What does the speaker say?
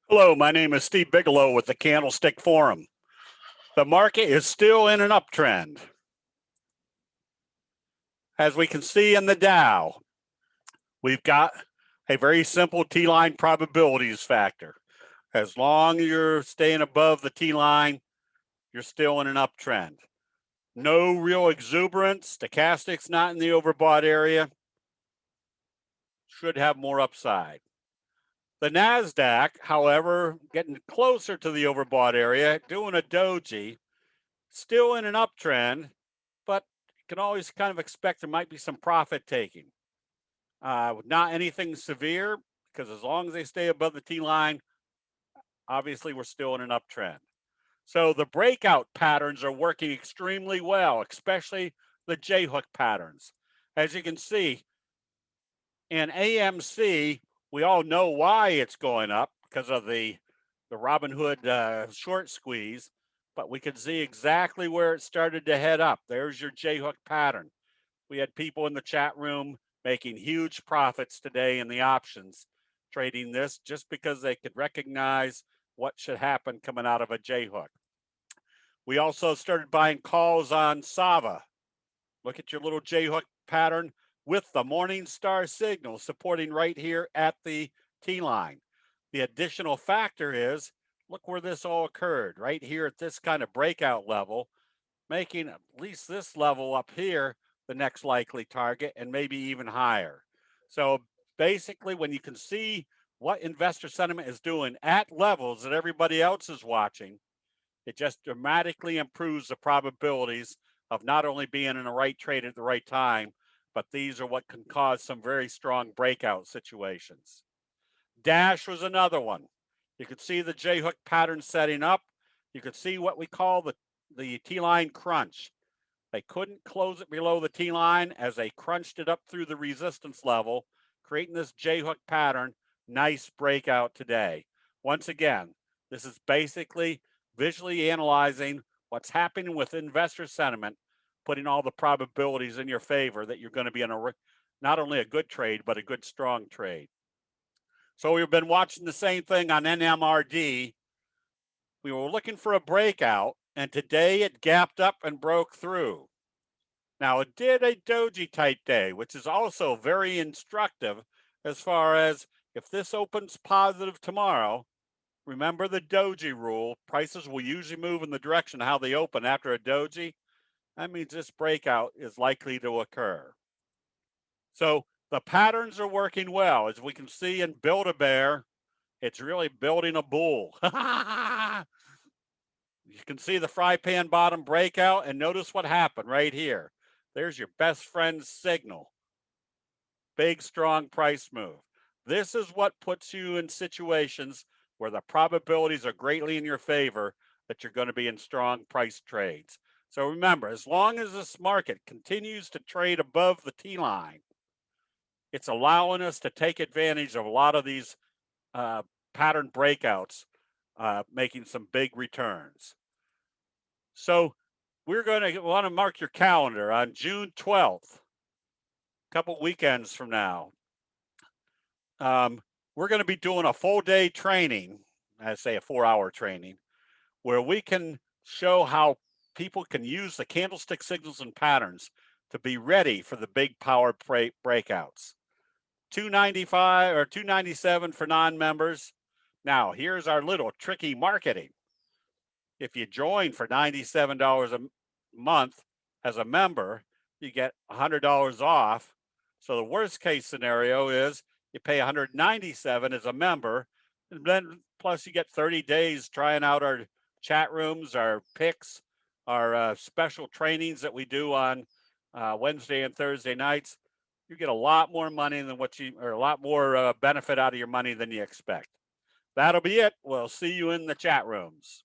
Hello, my name is Steve Bigelow with the Candlestick Forum. The market is still in an uptrend. As we can see in the Dow, we've got a very simple T-line probabilities factor. As long as you're staying above the T-line, you're still in an uptrend. No real exuberance. Stochastic's not in the overbought area. Should have more upside. The NASDAQ, however, getting closer to the overbought area, doing a doji, still in an uptrend, but you can always kind of expect there might be some profit taking. Not anything severe, because as long as they stay above the T-line, obviously we're still in an uptrend. So the breakout patterns are working extremely well, especially the J-hook patterns. As you can see, in AMC, we all know why it's going up because of the Robinhood short squeeze, but we can see exactly where it started to head up. There's your J-hook pattern. We had people in the chat room making huge profits today in the options, trading this just because they could recognize what should happen coming out of a J-hook. We also started buying calls on SAVA. Look at your little J-hook pattern with the morning star signal supporting right here at the T-line. The additional factor is, look where this all occurred, right here at this kind of breakout level, making at least this level up here the next likely target and maybe even higher. So basically, when you can see what investor sentiment is doing at levels that everybody else is watching, it just dramatically improves the probabilities of not only being in the right trade at the right time, but these are what can cause some very strong breakout situations. Dash was another one. You could see the J-hook pattern setting up. You could see what we call the T-line crunch. They couldn't close it below the T-line as they crunched it up through the resistance level, creating this J-hook pattern. Nice breakout today. Once again, this is basically visually analyzing what's happening with investor sentiment, putting all the probabilities in your favor that you're going to be in not only a good trade, but a good, strong trade. So we've been watching the same thing on NMRD. We were looking for a breakout, and today it gapped up and broke through. Now, it did a doji type day, which is also very instructive as far as if this opens positive tomorrow. Remember the doji rule. Prices will usually move in the direction of how they open after a doji. That means this breakout is likely to occur. So the patterns are working well. As we can see in Build-A-Bear, it's really building a bull. You can see the fry pan bottom breakout, and notice what happened right here. There's your best friend's signal. Big, strong price move. This is what puts you in situations where the probabilities are greatly in your favor that you're going to be in strong price trades. So remember, as long as this market continues to trade above the T-line, it's allowing us to take advantage of a lot of these pattern breakouts, making some big returns. So we're going to want to mark your calendar on June 12th, a couple weekends from now. We're going to be doing a full day training, I say a 4-hour training, where we can show how people can use the candlestick signals and patterns to be ready for the big power breakouts. $295 or $297 for non-members. Now, here's our little tricky marketing. If you join for $97 a month as a member, you get $100 off. So the worst case scenario is you pay $197 as a member, and then plus you get 30 days trying out our chat rooms, our picks, our special trainings that we do on Wednesday and Thursday nights. You get a lot more money than a lot more benefit out of your money than you expect. That'll be it. We'll see you in the chat rooms.